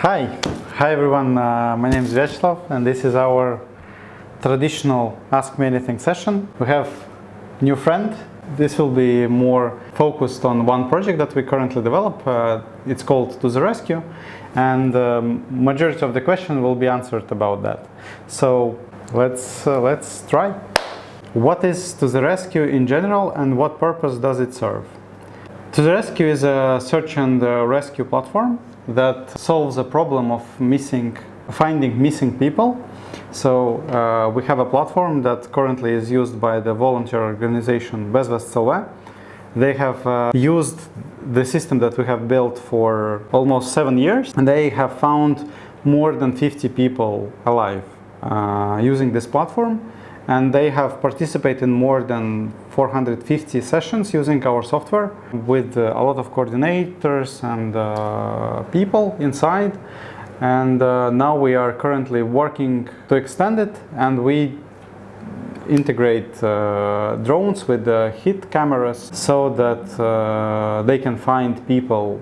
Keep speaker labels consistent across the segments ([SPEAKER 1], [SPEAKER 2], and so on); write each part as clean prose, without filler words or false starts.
[SPEAKER 1] Hi everyone, my name is Vyacheslav and this is our traditional Ask Me Anything session. We have a new friend. This will be more focused on one project that we currently develop. It's called ToTheRescue, and majority of the question will be answered about that. So let's try. What is ToTheRescue in general and what purpose does it serve? ToTheRescue is a search and rescue platform that solves a problem of finding missing people. So we have a platform that currently is used by the volunteer organization Bezvests. They have used the system that we have built for almost 7 years, and they have found more than 50 people alive using this platform, and they have participated in more than 450 sessions using our software with a lot of coordinators and people inside. And now we are currently working to extend it, and we integrate drones with hit cameras so that they can find people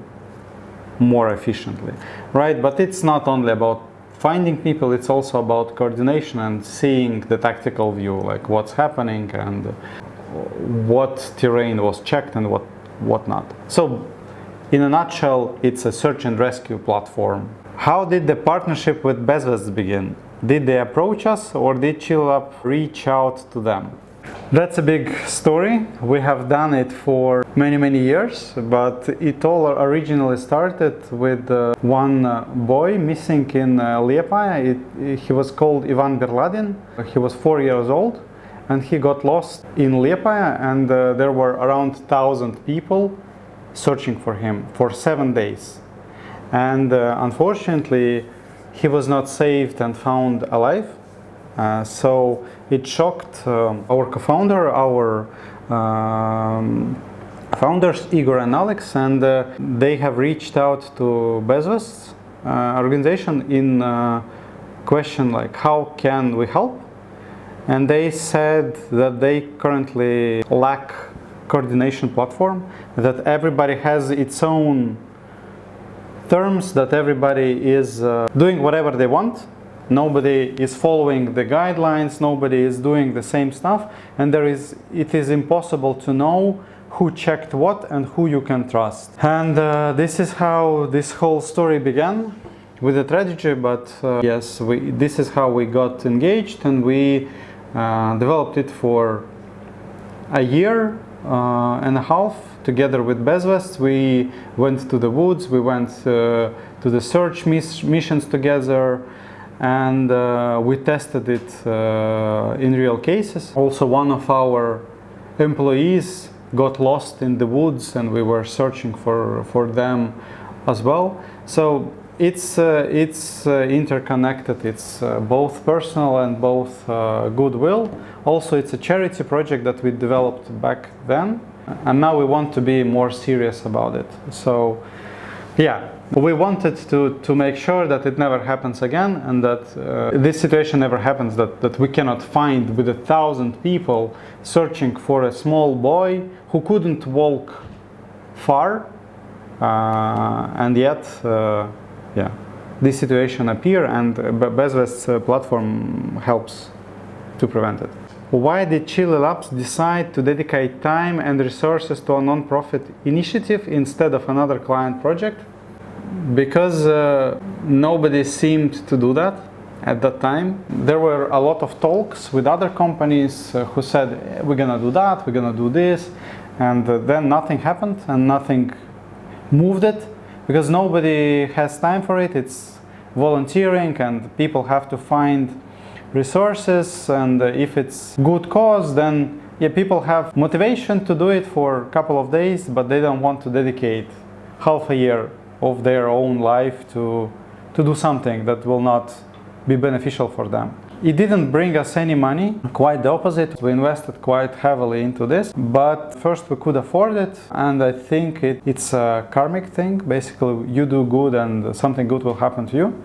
[SPEAKER 1] more efficiently, right? But it's not only about finding people, it's also about coordination and seeing the tactical view, like what's happening and what terrain was checked and what not. So in a nutshell, it's a search and rescue platform. How did the partnership with Bezvests begin? Did they approach us or did ChillUp reach out to them? That's a big story. We have done it for many years, but it all originally started with one boy missing in Latvia. He was called Ivan Berladin. He was 4 years old and he got lost in Latvia, and there were around 1,000 people searching for him for 7 days. And unfortunately, he was not saved and found alive. So it shocked our co-founder, our founders Igor and Alex, and they have reached out to Bezvests organization in question like, how can we help? And they said that they currently lack coordination platform, that everybody has its own terms, that everybody is doing whatever they want. Nobody is following the guidelines, nobody is doing the same stuff, and it is impossible to know who checked what and who you can trust. And this is how this whole story began, with a tragedy, but yes, this is how we got engaged, and we developed it for a year and a half together with Bezvests. We went to the woods, we went to the search missions together, and we tested it in real cases. Also, one of our employees got lost in the woods and we were searching for them as well. So it's interconnected. It's both personal and both goodwill. Also, it's a charity project that we developed back then, and now we want to be more serious about it. So yeah, we wanted to make sure that it never happens again, and that this situation never happens, that we cannot find with 1,000 people searching for a small boy who couldn't walk far, and yet yeah, this situation appear, and Bezvests platform helps to prevent it. Why did ChillUp decide to dedicate time and resources to a non-profit initiative instead of another client project? Because nobody seemed to do that at that time. There were a lot of talks with other companies who said, we're gonna do that, we're gonna do this, and then nothing happened and nothing moved it, because nobody has time for it. It's volunteering and people have to find resources, and if it's good cause, then yeah, people have motivation to do it for a couple of days, but they don't want to dedicate half a year of their own life to do something that will not be beneficial for them. It didn't bring us any money, quite the opposite. We invested quite heavily into this, but first we could afford it, and I think it's a karmic thing. Basically, you do good and something good will happen to you.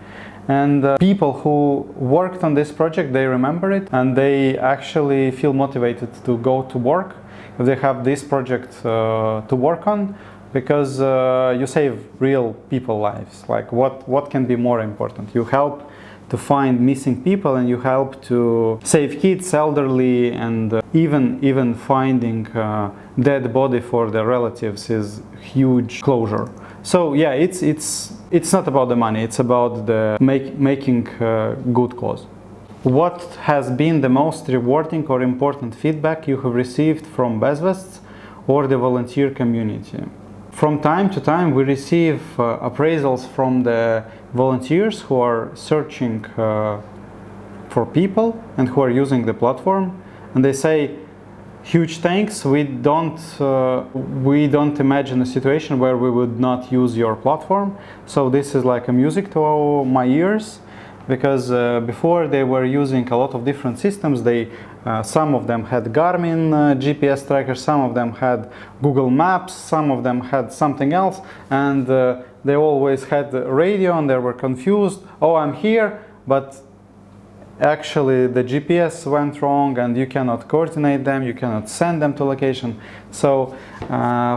[SPEAKER 1] And people who worked on this project, they remember it, and they actually feel motivated to go to work if they have this project to work on, because you save real people lives. Like what can be more important? You help to find missing people, and you help to save kids, elderly, and even finding dead body for their relatives is huge closure. So yeah, it's not about the money, it's about the making good cause. What has been the most rewarding or important feedback you have received from Bezvests or the volunteer community? From time to time we receive appraisals from the volunteers who are searching for people and who are using the platform, and they say, huge thanks, we don't imagine a situation where we would not use your platform. So this is like a music to my ears, because before they were using a lot of different systems. Some of them had Garmin GPS trackers, some of them had Google Maps, some of them had something else, and they always had the radio and they were confused. Oh, I'm here, but actually the GPS went wrong and you cannot coordinate them, you cannot send them to location. So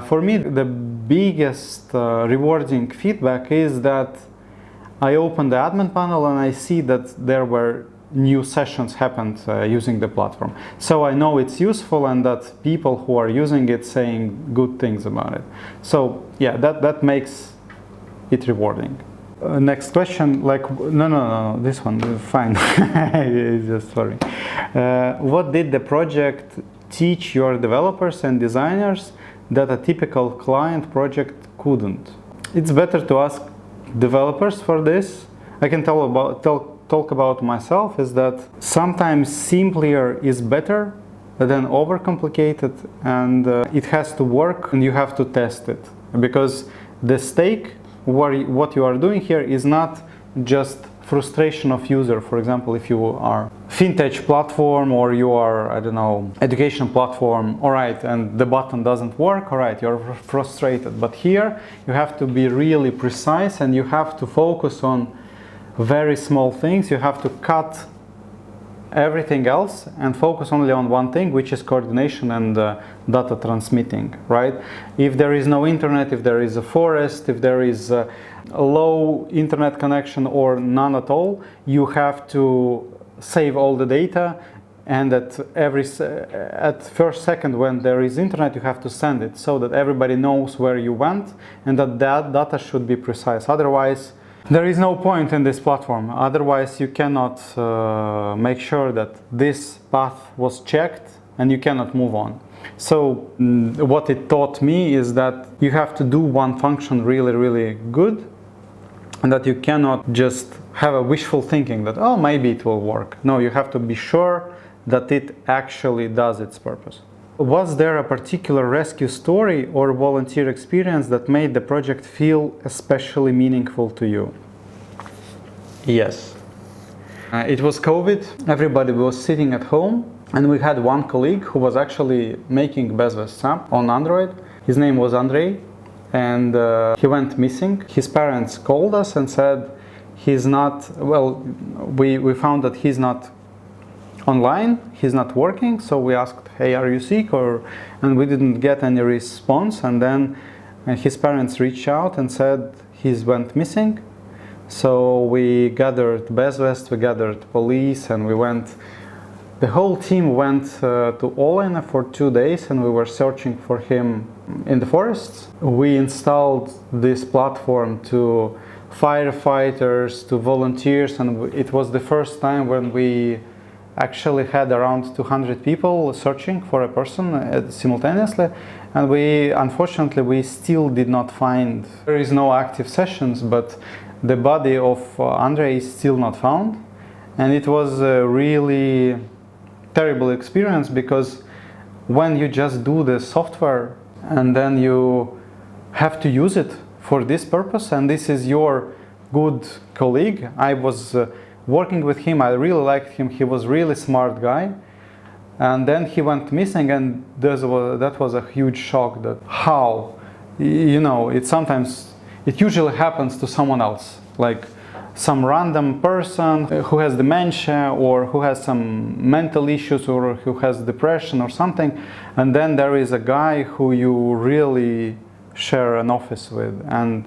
[SPEAKER 1] for me the biggest rewarding feedback is that I open the admin panel and I see that there were new sessions happened using the platform. So I know it's useful and that people who are using it saying good things about it. So yeah, that makes it rewarding. Next question, like, no, this one, fine. Just sorry. What did the project teach your developers and designers that a typical client project couldn't? It's better to ask developers for this. I can talk about myself, is that sometimes simpler is better than overcomplicated, and it has to work and you have to test it, because the stake what you are doing here is not just frustration of user. For example, if you are fintech platform or you are, I don't know, education platform, all right, and the button doesn't work, all right, you're frustrated. But here you have to be really precise and you have to focus on very small things. You have to cut everything else and focus only on one thing, which is coordination and data transmitting, right? If there is no internet, if there is a forest, if there is a low internet connection or none at all, you have to save all the data, and at first second when there is internet, you have to send it so that everybody knows where you went, and that data should be precise. Otherwise, there is no point in this platform. Otherwise, you cannot make sure that this path was checked and you cannot move on. So what it taught me is that you have to do one function really, really good, and that you cannot just have a wishful thinking that, oh, maybe it will work. No, you have to be sure that it actually does its purpose. Was there a particular rescue story or volunteer experience that made the project feel especially meaningful to you? Yes. It was COVID. Everybody was sitting at home, and we had one colleague who was actually making Bezvests app on Android. His name was Andrei, and he went missing. His parents called us and said he's not, well, we found that he's not online, he's not working. So we asked, hey, are you sick? And we didn't get any response. And then his parents reached out and said he's went missing. So we gathered Bezvests, we gathered police, and the whole team went to Olena for 2 days, and we were searching for him in the forests. We installed this platform to firefighters, to volunteers, and it was the first time when we actually had around 200 people searching for a person simultaneously, and unfortunately we still did not find. There is no active sessions, but the body of Andrei is still not found, and it was a really terrible experience, because when you just do the software and then you have to use it for this purpose, and this is your good colleague. I was working with him, I really liked him, he was really smart guy, and then he went missing, and that was a huge shock. That how, you know, it usually happens to someone else, like some random person who has dementia or who has some mental issues or who has depression or something, and then there is a guy who you really share an office with, and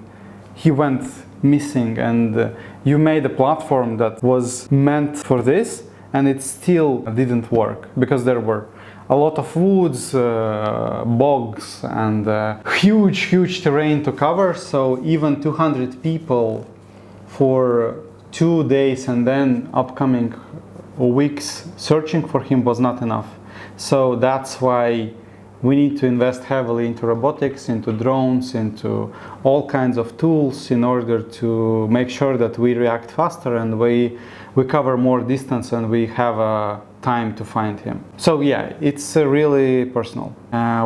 [SPEAKER 1] he went missing, and you made a platform that was meant for this, and it still didn't work because there were a lot of woods, bogs, and huge terrain to cover. So even 200 people for 2 days and then upcoming weeks searching for him was not enough. So that's why we need to invest heavily into robotics, into drones, into all kinds of tools in order to make sure that we react faster and we cover more distance and we have time to find him. So yeah, it's really personal.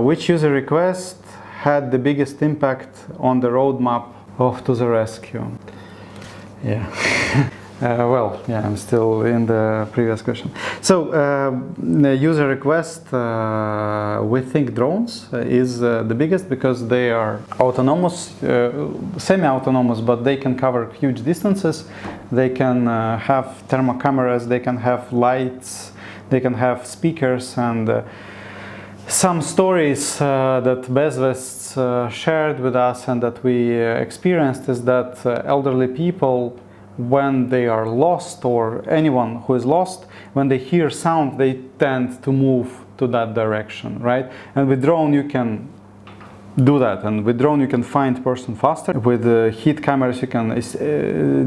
[SPEAKER 1] Which user request had the biggest impact on the roadmap of ToTheRescue? Yeah. Well, yeah, I'm still in the previous question. So, the user request, we think drones is the biggest because they are autonomous, semi-autonomous, but they can cover huge distances. They can have thermal cameras, they can have lights, they can have speakers, and some stories that Bezvests shared with us and that we experienced is that elderly people, when they are lost, or anyone who is lost, when they hear sound, they tend to move to that direction, right? And with drone you can do that, and with drone you can find person faster. With heat cameras you can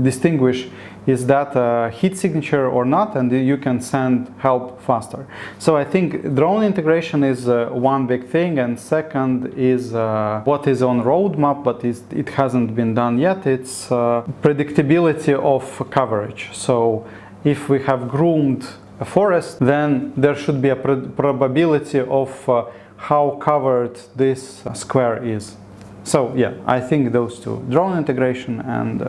[SPEAKER 1] distinguish is that a heat signature or not, and you can send help faster. So I think drone integration is one big thing, and second is what is on roadmap but it hasn't been done yet. It's predictability of coverage. So if we have groomed a forest, then there should be a probability of how covered this square is. So yeah, I think those two, drone integration and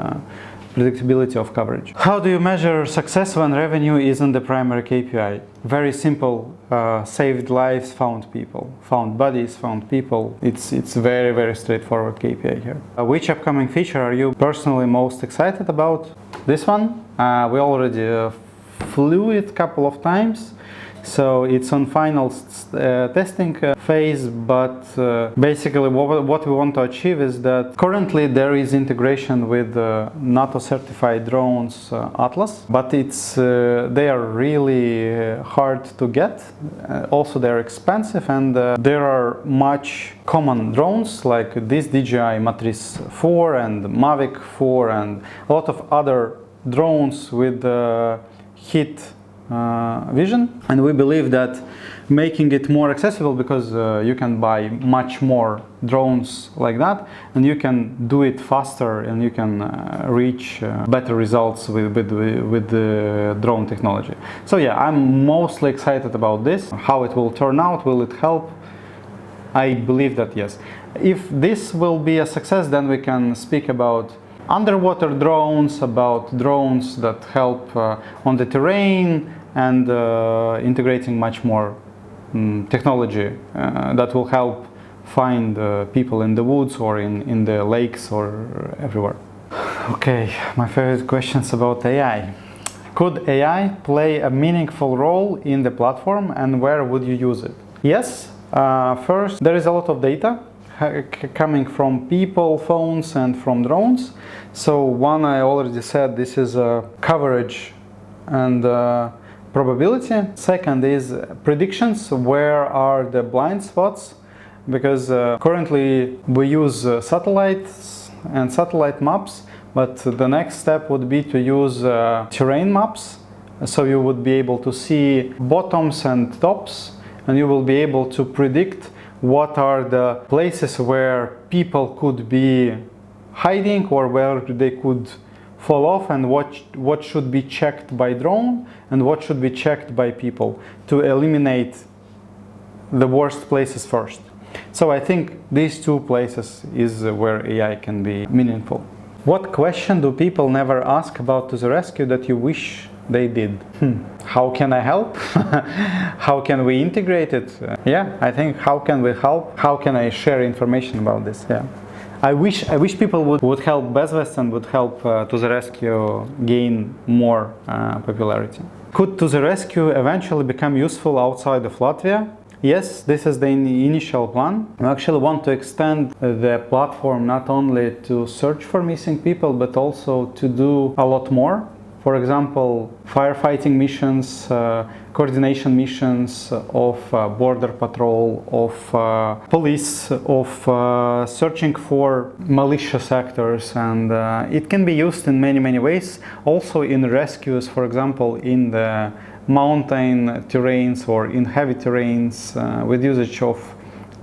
[SPEAKER 1] predictability of coverage. How do you measure success when revenue isn't the primary KPI? Very simple, saved lives, found people, found bodies, found people. It's very straightforward KPI here. Which upcoming feature are you personally most excited about? This one, we already flew it a couple of times. So it's on final testing phase, but basically what we want to achieve is that currently there is integration with NATO certified drones Atlas, but they are really hard to get. Also they're expensive, and there are much common drones like this DJI Matrice 4 and Mavic 4 and a lot of other drones with heat vision, and we believe that making it more accessible, because you can buy much more drones like that, and you can do it faster, and you can reach better results with the drone technology. So yeah, I'm mostly excited about this. How it will turn out, will it help? I believe that yes. If this will be a success, then we can speak about underwater drones, about drones that help on the terrain, and integrating much more technology that will help find people in the woods or in the lakes or everywhere. Okay, my favorite questions about AI. Could AI play a meaningful role in the platform, and where would you use it? Yes. First, there is a lot of data coming from people, phones, and from drones. So one, I already said, this is coverage and probability. Second is predictions, where are the blind spots, because currently we use satellites and satellite maps, but the next step would be to use terrain maps, so you would be able to see bottoms and tops, and you will be able to predict what are the places where people could be hiding or where they could fall off, and what should be checked by drone and what should be checked by people to eliminate the worst places first. So I think these two places is where AI can be meaningful. What question do people never ask about ToTheRescue that you wish they did? How can I help? How can we integrate it? Yeah, I think how can we help? How can I share information about this? Yeah. I wish people would help Bezvests and would help ToTheRescue gain more popularity. Could ToTheRescue eventually become useful outside of Latvia? Yes, this is the initial plan. We actually want to extend the platform not only to search for missing people, but also to do a lot more. For example, firefighting missions, coordination missions of border patrol, of police, of searching for malicious actors, and it can be used in many ways. Also in rescues, for example, in the mountain terrains or in heavy terrains, with usage of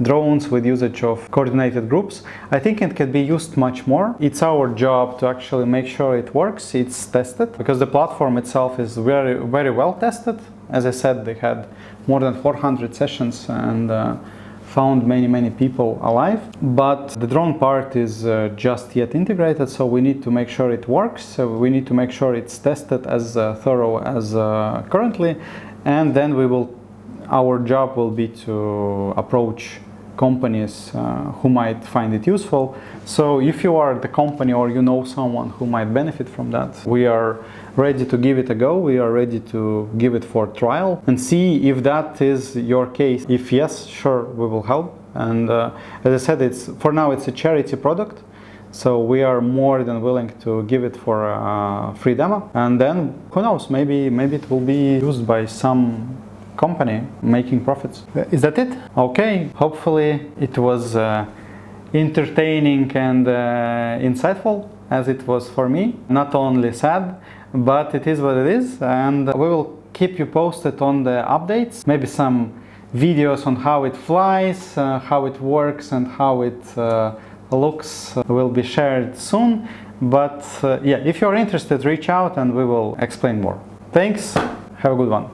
[SPEAKER 1] drones, with usage of coordinated groups. I think it can be used much more. It's our job to actually make sure it works, it's tested, because the platform itself is very well tested. As I said, they had more than 400 sessions and found many people alive. But the drone part is just yet integrated, so we need to make sure it works. So we need to make sure it's tested as thorough as currently, and then our job will be to approach companies who might find it useful. So if you are the company or you know someone who might benefit from that, we are ready to give it a go. We are ready to give it for trial and see if that is your case. If yes, sure, we will help. And as I said, for now it's a charity product, so we are more than willing to give it for a free demo. And then who knows, maybe it will be used by some company making profits. Is that it? Okay, hopefully it was entertaining and insightful, as it was for me. Not only sad, but it is what it is, and we will keep you posted on the updates. Maybe some videos on how it flies, how it works, and how it looks will be shared soon. But yeah, if you're interested, reach out and we will explain more. Thanks, have a good one.